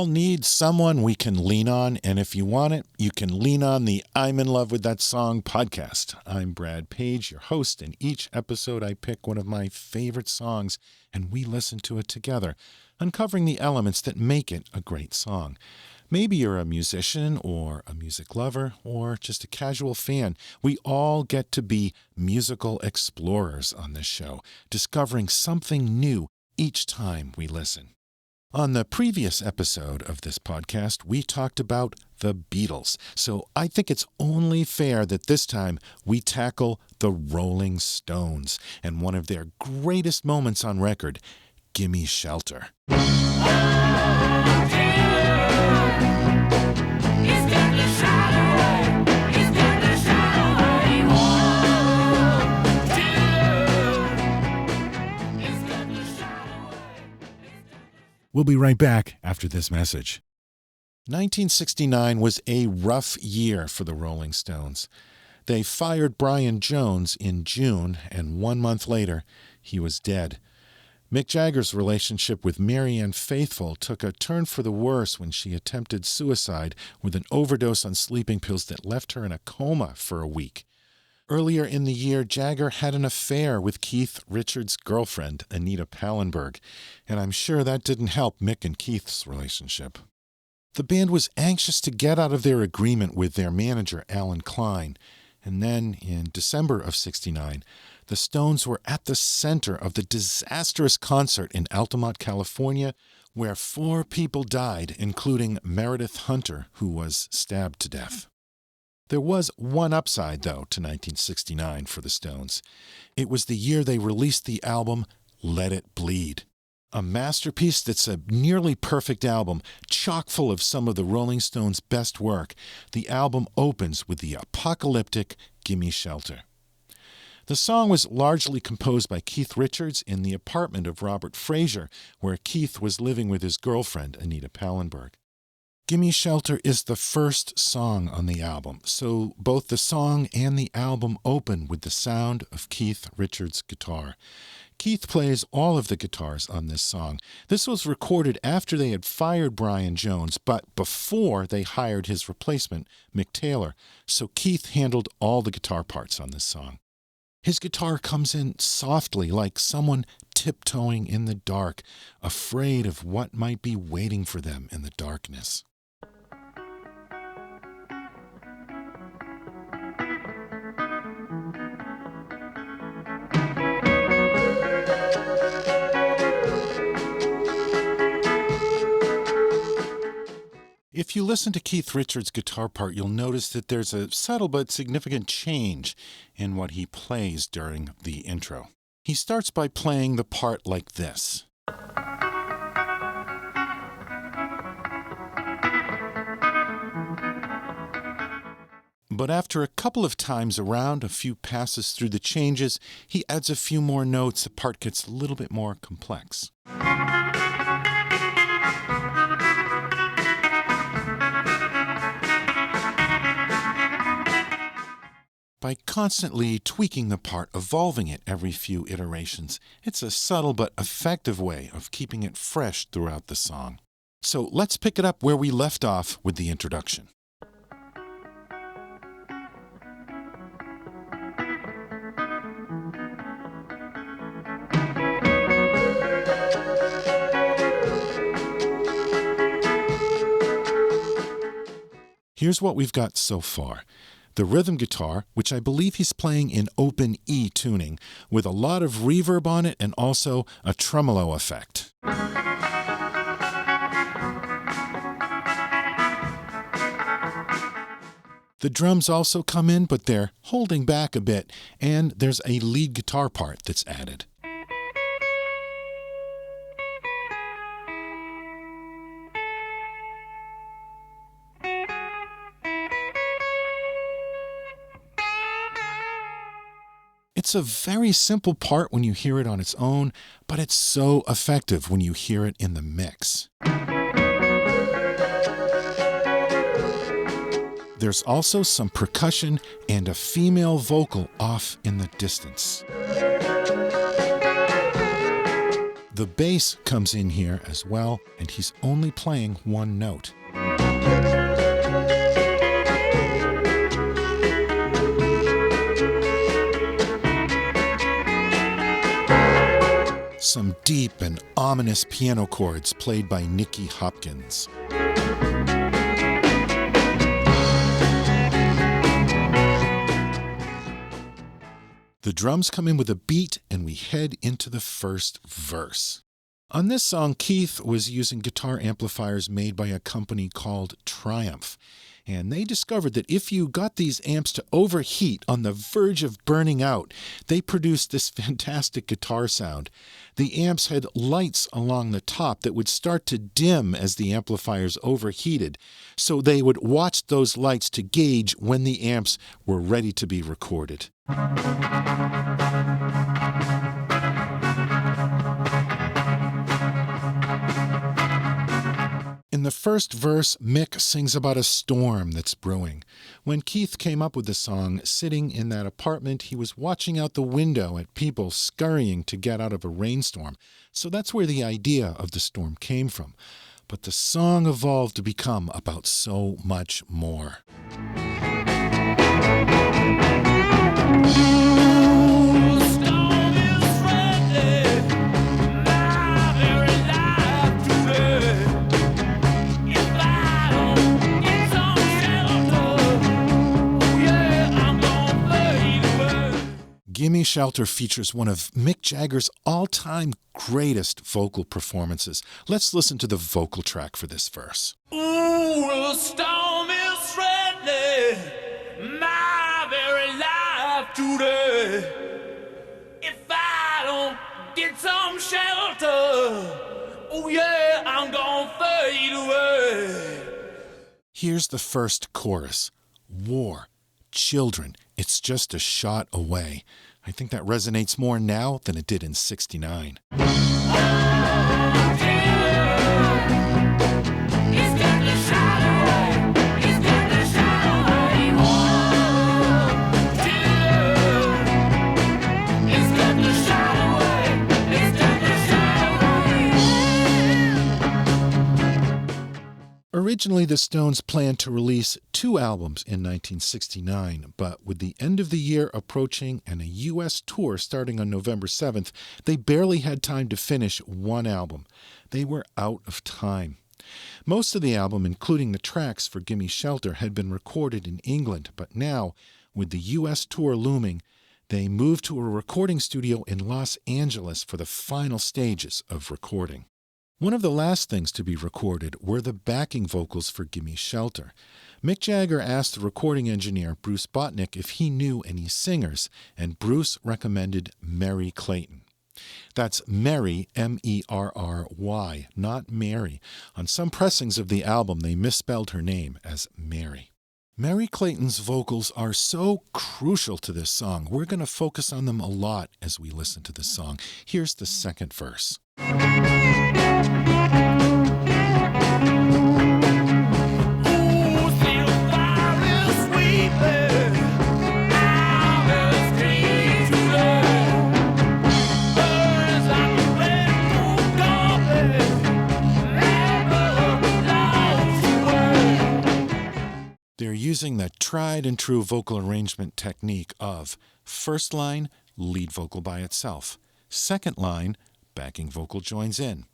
all need someone we can lean on, and if you want it, you can lean on the I'm in Love with That Song podcast. I'm Brad Page, your host, and each episode I pick one of my favorite songs, and we listen to it together, uncovering the elements that make it a great song. Maybe you're a musician or a music lover or just a casual fan. We all get to be musical explorers on this show, discovering something new each time we listen. On the previous episode of this podcast, we talked about the Beatles, so I think it's only fair that this time we tackle the Rolling Stones and one of their greatest moments on record, Gimme Shelter. We'll be right back after this message. 1969 was a rough year for the Rolling Stones. They fired Brian Jones in June, and 1 month later, he was dead. Mick Jagger's relationship with Marianne Faithfull took a turn for the worse when she attempted suicide with an overdose on sleeping pills that left her in a coma for a week. Earlier in the year, Jagger had an affair with Keith Richards' girlfriend, Anita Pallenberg, and I'm sure that didn't help Mick and Keith's relationship. The band was anxious to get out of their agreement with their manager, Alan Klein, and then, in December of '69, the Stones were at the center of the disastrous concert in Altamont, California, where 4 people died, including Meredith Hunter, who was stabbed to death. There was one upside, though, to 1969 for the Stones. It was the year they released the album Let It Bleed, a masterpiece that's a nearly perfect album, chock full of some of the Rolling Stones' best work. The album opens with the apocalyptic Gimme Shelter. The song was largely composed by Keith Richards in the apartment of Robert Fraser, where Keith was living with his girlfriend, Anita Pallenberg. Gimme Shelter is the first song on the album, so both the song and the album open with the sound of Keith Richards' guitar. Keith plays all of the guitars on this song. This was recorded after they had fired Brian Jones, but before they hired his replacement, Mick Taylor, so Keith handled all the guitar parts on this song. His guitar comes in softly, like someone tiptoeing in the dark, afraid of what might be waiting for them in the darkness. If you listen to Keith Richards' guitar part, you'll notice that there's a subtle but significant change in what he plays during the intro. He starts by playing the part like this. But after a couple of times around, a few passes through the changes, he adds a few more notes. The part gets a little bit more complex. By constantly tweaking the part, evolving it every few iterations, it's a subtle but effective way of keeping it fresh throughout the song. So let's pick it up where we left off with the introduction. Here's what we've got so far. The rhythm guitar, which I believe he's playing in open E tuning, with a lot of reverb on it and also a tremolo effect. The drums also come in, but they're holding back a bit, and there's a lead guitar part that's added. It's a very simple part when you hear it on its own, but it's so effective when you hear it in the mix. There's also some percussion and a female vocal off in the distance. The bass comes in here as well, and he's only playing one note. Some deep and ominous piano chords played by Nicky Hopkins. The drums come in with a beat, and we head into the first verse. On this song, Keef was using guitar amplifiers made by a company called Triumph. And they discovered that if you got these amps to overheat on the verge of burning out, they produced this fantastic guitar sound. The amps had lights along the top that would start to dim as the amplifiers overheated. So they would watch those lights to gauge when the amps were ready to be recorded. In the first verse, Mick sings about a storm that's brewing. When Keith came up with the song, sitting in that apartment, he was watching out the window at people scurrying to get out of a rainstorm. So that's where the idea of the storm came from. But the song evolved to become about so much more. Gimme Shelter features one of Mick Jagger's all-time greatest vocal performances. Let's listen to the vocal track for this verse. Ooh, the storm is threatening my very life today. If I don't get some shelter, oh yeah, I'm gonna fade away. Here's the first chorus. War, children, it's just a shot away. I think that resonates more now than it did in '69. Originally, the Stones planned to release 2 albums in 1969, but with the end of the year approaching and a U.S. tour starting on November 7th, they barely had time to finish 1 album. They were out of time. Most of the album, including the tracks for Gimme Shelter, had been recorded in England, but now, with the U.S. tour looming, they moved to a recording studio in Los Angeles for the final stages of recording. One of the last things to be recorded were the backing vocals for Gimme Shelter. Mick Jagger asked the recording engineer, Bruce Botnick, if he knew any singers, and Bruce recommended Merry Clayton. That's Merry, M-E-R-R-Y, not Mary. On some pressings of the album, they misspelled her name as Mary. Merry Clayton's vocals are so crucial to this song. We're going to focus on them a lot as we listen to this song. Here's the second verse. They're using the tried and true vocal arrangement technique of first line, lead vocal by itself. Second line, backing vocal joins in.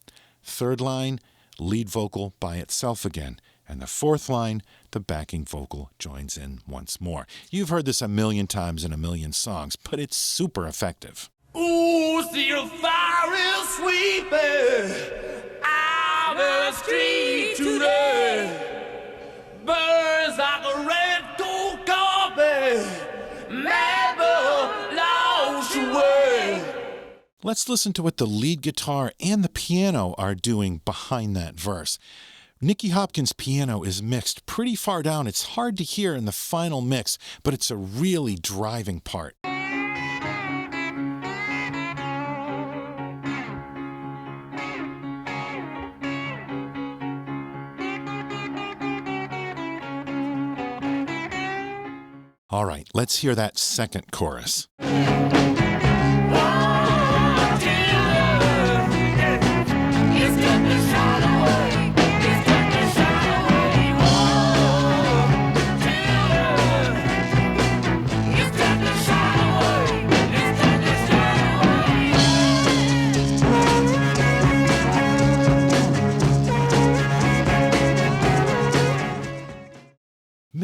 Third line, lead vocal by itself again. And the fourth line, the backing vocal joins in once more. You've heard this a million times in a million songs, but it's super effective. Ooh, see the fire is sweeping out the street today. Burns like a red gold carpet, never lost away. Let's listen to what the lead guitar and the piano are doing behind that verse. Nicky Hopkins' piano is mixed pretty far down. It's hard to hear in the final mix, but it's a really driving part. All right, let's hear that second chorus. Oh, dear,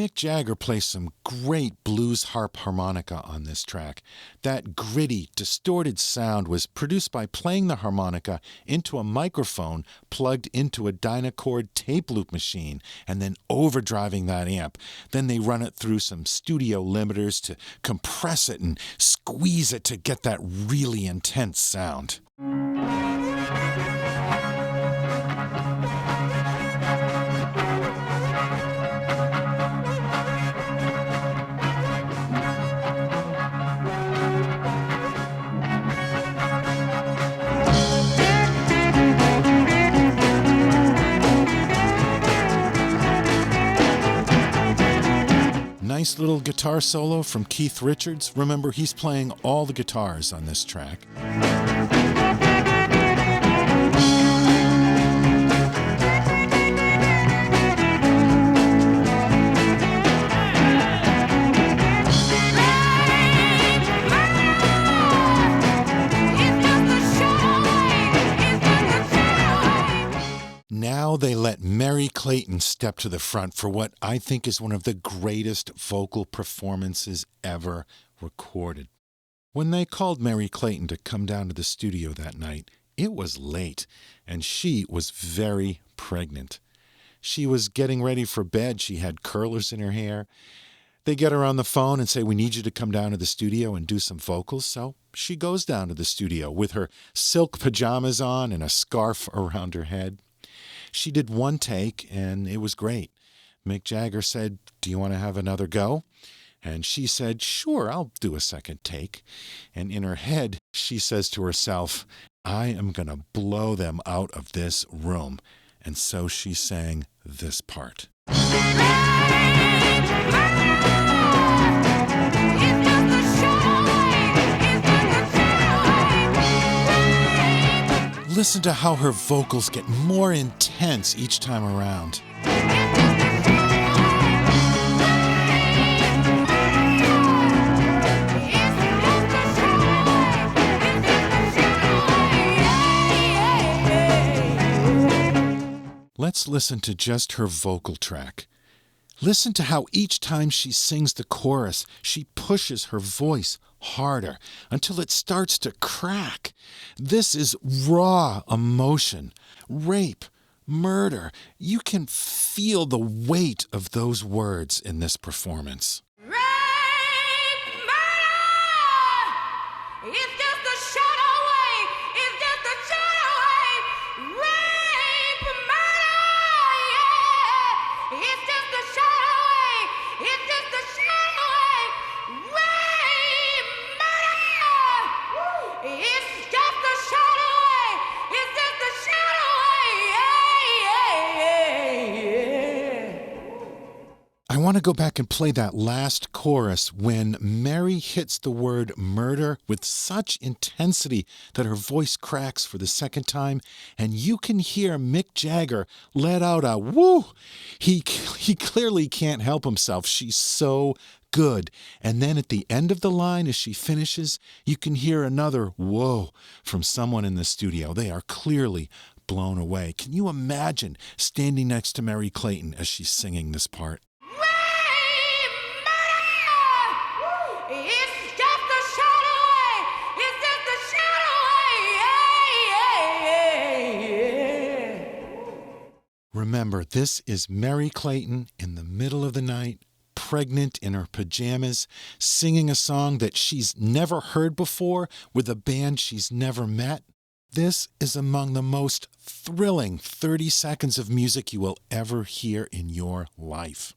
Mick Jagger plays some great blues harp harmonica on this track. That gritty, distorted sound was produced by playing the harmonica into a microphone plugged into a Dynacord tape loop machine and then overdriving that amp. Then they run it through some studio limiters to compress it and squeeze it to get that really intense sound. Nice little guitar solo from Keith Richards. Remember, he's playing all the guitars on this track. Now they let Merry Clayton step to the front for what I think is one of the greatest vocal performances ever recorded. When they called Merry Clayton to come down to the studio that night, it was late, and she was very pregnant. She was getting ready for bed. She had curlers in her hair. They get her on the phone and say, "We need you to come down to the studio and do some vocals." So she goes down to the studio with her silk pajamas on and a scarf around her head. She did one take, and it was great. Mick Jagger said, "Do you want to have another go?" And she said, "Sure, I'll do a second take." And in her head, she says to herself, "I am going to blow them out of this room." And so she sang this part. Listen to how her vocals get more intense each time around. Let's listen to just her vocal track. Listen to how each time she sings the chorus, she pushes her voice harder until it starts to crack. This is raw emotion, rape, murder. You can feel the weight of those words in this performance. Rape, murder! It's just a shot away. It's just a shot away. Rape, murder! Yeah! It's just a shot away. It's just a shot away. Rape, murder! It's just a shot away. It's just a shot away. I want to go back and play that last chorus when Mary hits the word murder with such intensity that her voice cracks for the second time, and you can hear Mick Jagger let out a woo. He clearly can't help himself. She's so good. And then at the end of the line, as she finishes, you can hear another whoa from someone in the studio. They are clearly blown away. Can you imagine standing next to Merry Clayton as she's singing this part? It's just a shot away. It's just a shot away. Remember, this is Merry Clayton in the middle of the night, pregnant in her pajamas, singing a song that she's never heard before with a band she's never met. This is among the most thrilling 30 seconds of music you will ever hear in your life.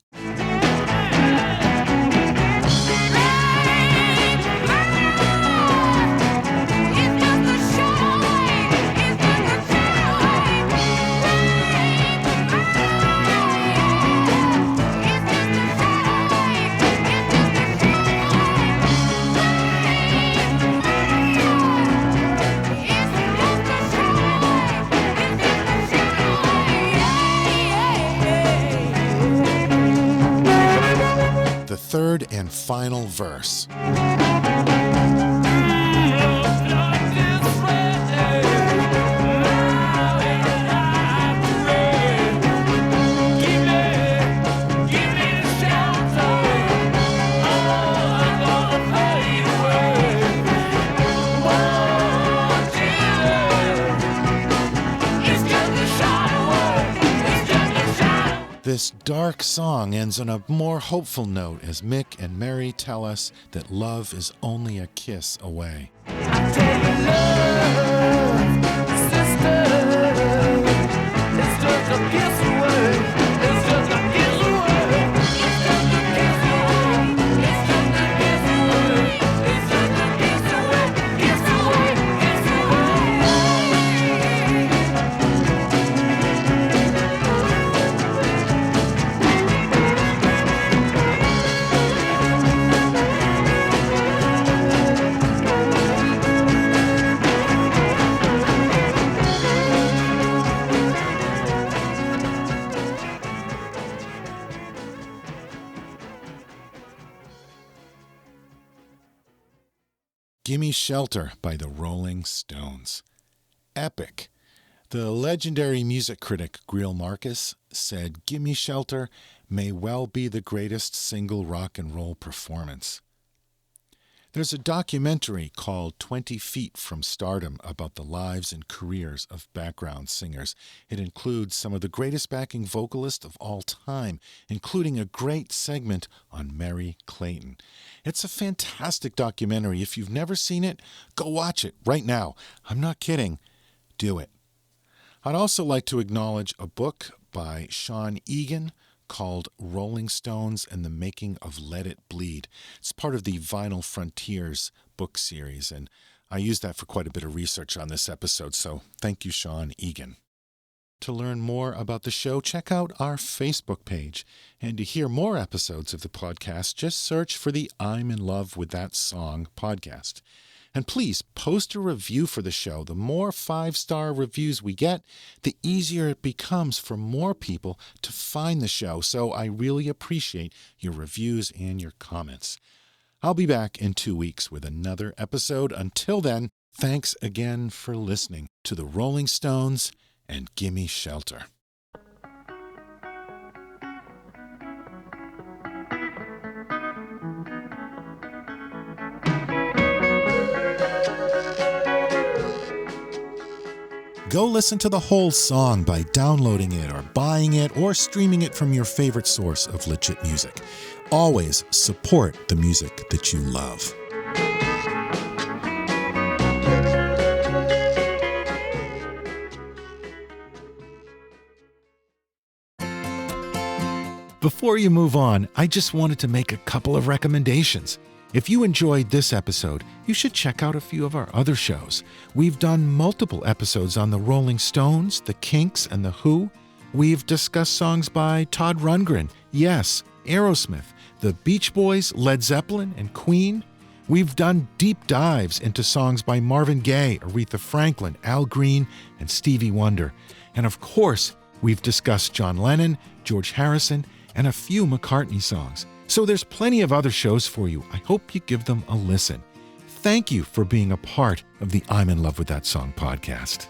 The third and final verse. Gimme This dark song ends on a more hopeful note as Mick and Mary tell us that love is only a kiss away. I tell you, love, sister, it's just a kiss away. It's just a kiss away. It's just a kiss away. It's just a kiss away. It's just a kiss away. Kiss away. Kiss away. Gimme Shelter by the Rolling Stones. Epic. The legendary music critic Greil Marcus said Gimme Shelter may well be the greatest single rock and roll performance. There's a documentary called 20 Feet from Stardom about the lives and careers of background singers. It includes some of the greatest backing vocalists of all time, including a great segment on Merry Clayton. It's a fantastic documentary. If you've never seen it, go watch it right now. I'm not kidding. Do it. I'd also like to acknowledge a book by Sean Egan called Rolling Stones and the Making of Let It Bleed. It's part of the Vinyl Frontiers book series, and I used that for quite a bit of research on this episode, so thank you, Sean Egan. To learn more about the show, check out our Facebook page. And to hear more episodes of the podcast, just search for the I'm in Love with That Song podcast. And please post a review for the show. The more 5-star reviews we get, the easier it becomes for more people to find the show. So I really appreciate your reviews and your comments. I'll be back in 2 weeks with another episode. Until then, thanks again for listening to the Rolling Stones and Gimme Shelter. Go listen to the whole song by downloading it or buying it or streaming it from your favorite source of legit music. Always support the music that you love. Before you move on, I just wanted to make a couple of recommendations. If you enjoyed this episode, you should check out a few of our other shows. We've done multiple episodes on the Rolling Stones, the Kinks, and the Who. We've discussed songs by Todd Rundgren, Yes, Aerosmith, the Beach Boys, Led Zeppelin, and Queen. We've done deep dives into songs by Marvin Gaye, Aretha Franklin, Al Green, and Stevie Wonder. And of course, we've discussed John Lennon, George Harrison, and a few McCartney songs. So there's plenty of other shows for you. I hope you give them a listen. Thank you for being a part of the I'm in Love with That Song podcast.